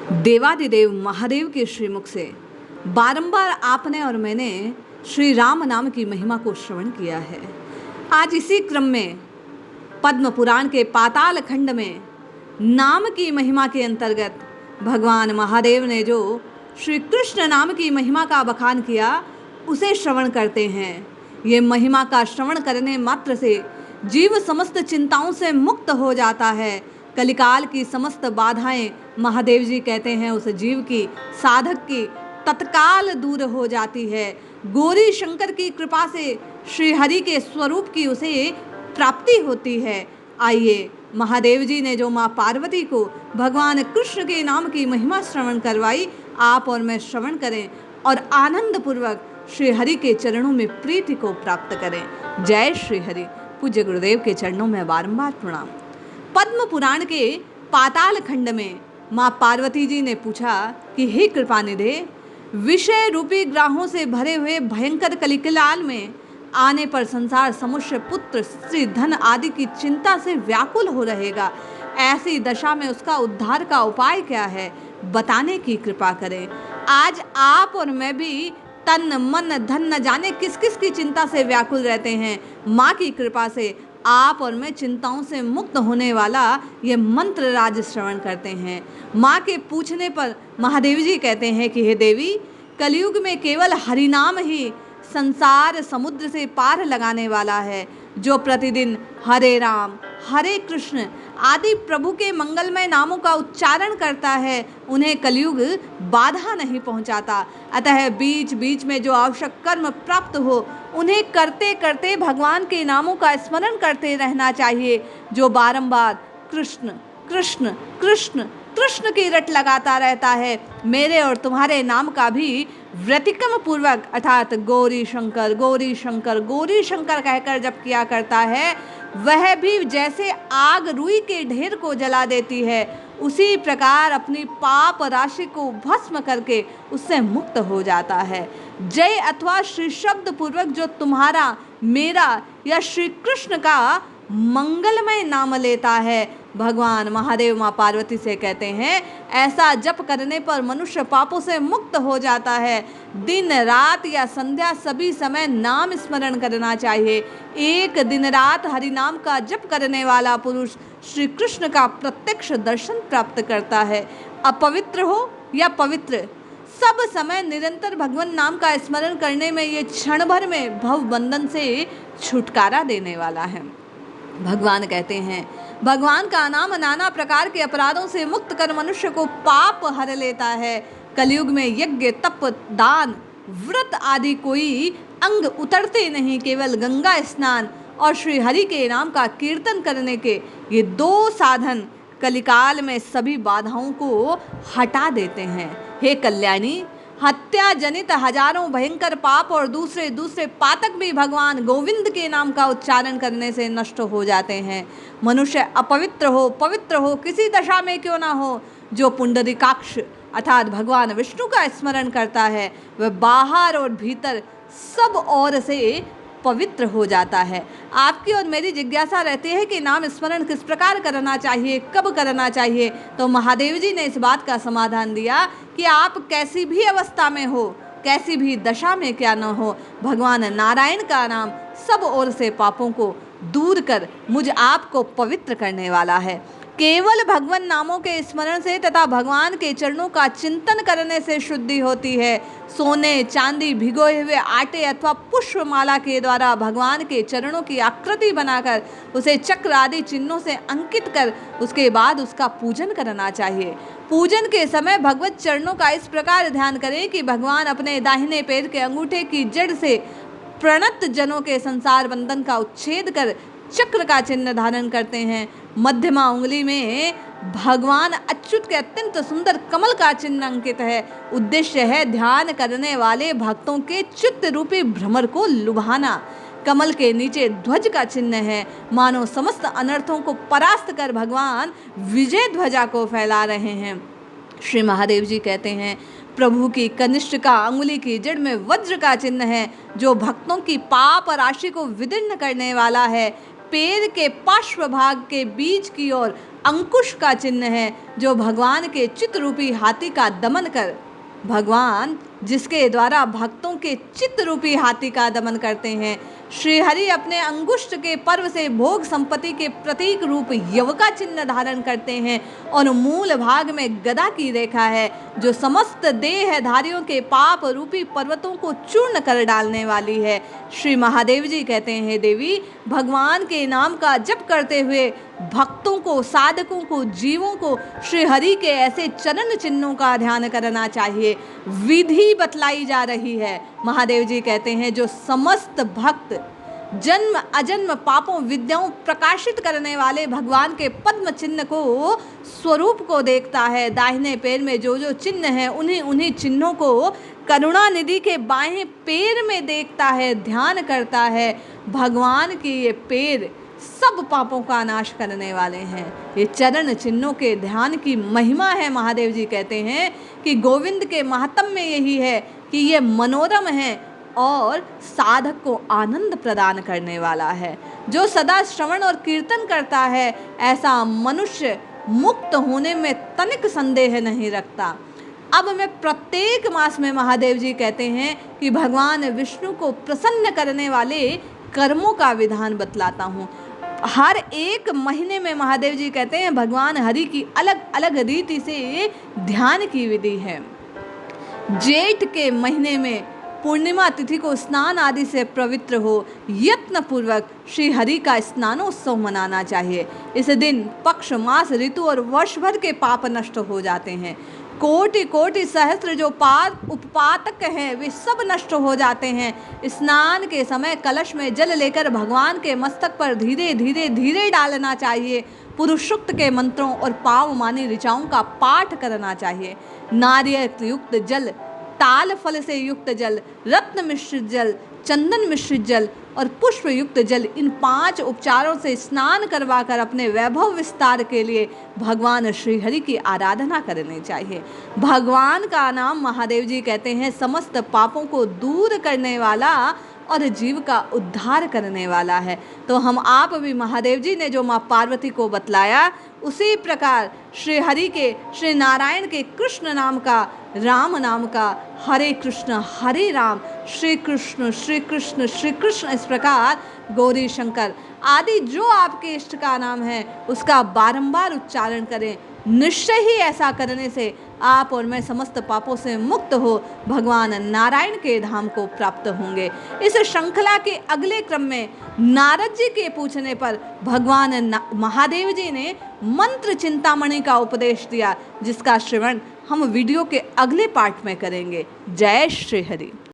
देवादिदेव महादेव के श्रीमुख से बारंबार आपने और मैंने श्री राम नाम की महिमा को श्रवण किया है। आज इसी क्रम में पद्म पुराण के पाताल खंड में नाम की महिमा के अंतर्गत भगवान महादेव ने जो श्री कृष्ण नाम की महिमा का बखान किया उसे श्रवण करते हैं। ये महिमा का श्रवण करने मात्र से जीव समस्त चिंताओं से मुक्त हो जाता है। कलिकाल की समस्त बाधाएं महादेव जी कहते हैं उस जीव की, साधक की तत्काल दूर हो जाती है। गौरी शंकर की कृपा से श्री हरि के स्वरूप की उसे प्राप्ति होती है। आइए, महादेव जी ने जो माँ पार्वती को भगवान कृष्ण के नाम की महिमा श्रवण करवाई, आप और मैं श्रवण करें और आनंद पूर्वक श्री हरि के चरणों में प्रीति को प्राप्त करें। जय श्री हरि। पूज्य गुरुदेव के चरणों में बारंबार प्रणाम। पद्म पुराण के पाताल खंड में माँ पार्वती जी ने पूछा कि हे कृपानिधे, विषय रूपी ग्राहों से भरे हुए भयंकर कलिकाल में आने पर संसार समुष्य पुत्र स्त्री धन आदि की चिंता से व्याकुल हो रहेगा। ऐसी दशा में उसका उद्धार का उपाय क्या है, बताने की कृपा करें। आज आप और मैं भी तन मन धन न जाने किस किस की चिंता से व्याकुल रहते हैं। माँ की कृपा से आप और मैं चिंताओं से मुक्त होने वाला ये मंत्र राज श्रवण करते हैं। माँ के पूछने पर महादेव जी कहते हैं कि हे देवी, कलयुग में केवल हरिनाम ही संसार समुद्र से पार लगाने वाला है। जो प्रतिदिन हरे राम हरे कृष्ण आदि प्रभु के मंगलमय नामों का उच्चारण करता है, उन्हें कलयुग बाधा नहीं पहुंचाता। अतः बीच बीच में जो आवश्यक कर्म प्राप्त हो, उन्हें करते करते भगवान के नामों का स्मरण करते रहना चाहिए। जो बारंबार कृष्ण कृष्ण कृष्ण कृष्ण की रट लगाता रहता है, मेरे और तुम्हारे नाम का भी व्यतिक्रम पूर्वक अर्थात गौरी शंकर गौरी शंकर गौरी शंकर कहकर जप किया करता है, वह भी जैसे आग रुई के ढेर को जला देती है, उसी प्रकार अपनी पाप राशि को भस्म करके उससे मुक्त हो जाता है। जय अथवा श्री शब्द पूर्वक जो तुम्हारा मेरा या श्री कृष्ण का मंगलमय नाम लेता है, भगवान महादेव माँ पार्वती से कहते हैं ऐसा जप करने पर मनुष्य पापों से मुक्त हो जाता है। दिन रात या संध्या सभी समय नाम स्मरण करना चाहिए। एक दिन रात हरि नाम का जप करने वाला पुरुष श्री कृष्ण का प्रत्यक्ष दर्शन प्राप्त करता है। अपवित्र हो या पवित्र, सब समय निरंतर भगवान नाम का स्मरण करने में ये क्षण भर में भव बंधन से छुटकारा देने वाला है। भगवान कहते हैं भगवान का नाम नाना प्रकार के अपराधों से मुक्त कर मनुष्य को पाप हर लेता है। कलयुग में यज्ञ तप दान व्रत आदि कोई अंग उतरते नहीं, केवल गंगा स्नान और श्री हरि के नाम का कीर्तन करने के ये दो साधन कलिकाल में सभी बाधाओं को हटा देते हैं। हे कल्याणी, हत्या जनित हजारों भयंकर पाप और दूसरे दूसरे पातक भी भगवान गोविंद के नाम का उच्चारण करने से नष्ट हो जाते हैं। मनुष्य अपवित्र हो पवित्र हो किसी दशा में क्यों ना हो, जो पुंडरीकाक्ष अर्थात भगवान विष्णु का स्मरण करता है, वह बाहर और भीतर सब ओर से पवित्र हो जाता है। आपकी और मेरी जिज्ञासा रहती है कि नाम स्मरण किस प्रकार करना चाहिए, कब करना चाहिए, तो महादेव जी ने इस बात का समाधान दिया कि आप कैसी भी अवस्था में हो, कैसी भी दशा में क्या न हो, भगवान नारायण का नाम सब ओर से पापों को दूर कर मुझ आपको पवित्र करने वाला है। केवल भगवान नामों के स्मरण से तथा भगवान के चरणों का चिंतन करने से शुद्धि होती है। सोने चांदी भिगोए हुए आटे अथवा पुष्पमाला के द्वारा भगवान के चरणों की आकृति बनाकर उसे चक्र आदि चिन्हों से अंकित कर उसके बाद उसका पूजन करना चाहिए। पूजन के समय भगवत चरणों का इस प्रकार ध्यान करें कि भगवान अपने दाहिने पैर के अंगूठे की जड़ से प्रणत जनों के संसार बंधन का उच्छेद कर चक्र का चिन्ह धारण करते हैं। मध्यमा उंगली में भगवान अच्युत के अत्यंत सुंदर कमल का चिन्ह अंकित है। उद्देश्य है ध्यान करने वाले भक्तों के चित्त रूपी भ्रमर को लुभाना। कमल के नीचे ध्वज का चिन्ह है, मानो समस्त अनर्थों को परास्त कर भगवान विजय ध्वजा को फैला रहे हैं। श्री महादेव जी कहते हैं प्रभु की कनिष्ठ का अंगुली की जड़ में वज्र का चिन्ह है, जो भक्तों की पाप राशि को विदीर्ण करने वाला है। पेड़ के पार्श्व भाग के बीच की ओर अंकुश का चिन्ह है, जो भगवान के चित्त रूपी हाथी का दमन कर भगवान जिसके द्वारा भक्तों के चित्त रूपी हाथी का दमन करते हैं। श्री हरि अपने अंगुष्ठ के पर्व से भोग संपत्ति के प्रतीक रूप यव का चिन्ह धारण करते हैं और मूल भाग में गदा की रेखा है, जो समस्त देहधारियों के पाप रूपी पर्वतों को चूर्ण कर डालने वाली है। श्री महादेव जी कहते हैं, देवी भगवान के नाम का जप करते हुए भक्तों को, साधकों को, जीवों को श्री हरि के ऐसे चरण चिन्हों का ध्यान करना चाहिए। विधि बतलाई जा रही है। महादेव जी कहते हैं, जो समस्त भक्त जन्म अजन्म पापों विद्याओं प्रकाशित करने वाले भगवान के पद्म चिन्ह को, स्वरूप को देखता है, दाहिने पैर में जो जो चिन्ह है उन्हीं चिन्हों को करुणा निधि के बाएं पैर में देखता है, ध्यान करता है। भगवान की ये पैर सब पापों का नाश करने वाले हैं। ये चरण चिन्हों के ध्यान की महिमा है। महादेव जी कहते हैं कि गोविंद के महात्म्य यही है कि ये मनोरम है और साधक को आनंद प्रदान करने वाला है। जो सदा श्रवण और कीर्तन करता है, ऐसा मनुष्य मुक्त होने में तनिक संदेह नहीं रखता। अब मैं प्रत्येक मास में महादेव जी कहते हैं कि भगवान विष्णु को प्रसन्न करने वाले कर्मों का विधान बतलाता हूँ। हर एक महीने में महादेव जी कहते हैं भगवान हरि की अलग अलग रीति से ध्यान की विधि है। जेठ के महीने में पूर्णिमा तिथि को स्नान आदि से पवित्र हो यत्न पूर्वक श्री हरि का स्नानोत्सव मनाना चाहिए। इस दिन पक्ष, मास, ऋतु और वर्ष भर के पाप नष्ट हो जाते हैं। कोटि कोटि सहस्त्र जो उपपातक हैं वे सब नष्ट हो जाते हैं। स्नान के समय कलश में जल लेकर भगवान के मस्तक पर धीरे धीरे धीरे डालना चाहिए। पुरुषोक्त के मंत्रों और पाव मानी ऋचाओं का पाठ करना चाहिए। नारियल युक्त जल, ताल फल से युक्त जल, रत्न मिश्रित जल, चंदन मिश्रित जल और पुष्प युक्त जल, इन 5 उपचारों से स्नान करवाकर अपने वैभव विस्तार के लिए भगवान श्री हरि की आराधना करनी चाहिए। भगवान का नाम महादेव जी कहते हैं समस्त पापों को दूर करने वाला और जीव का उद्धार करने वाला है। तो हम आप भी महादेव जी ने जो माँ पार्वती को बतलाया, उसी प्रकार श्री हरि के, श्री नारायण के कृष्ण नाम का, राम नाम का, हरे कृष्ण हरे राम, श्री कृष्ण श्री कृष्ण श्री कृष्ण, इस प्रकार गौरी शंकर आदि जो आपके इष्ट का नाम है उसका बारंबार उच्चारण करें। निश्चय ही ऐसा करने से आप और मैं समस्त पापों से मुक्त हो भगवान नारायण के धाम को प्राप्त होंगे। इस श्रृंखला के अगले क्रम में नारद जी के पूछने पर भगवान महादेव जी ने मंत्र चिंतामणि का उपदेश दिया, जिसका श्रवण हम वीडियो के अगले पार्ट में करेंगे। जय श्री हरि।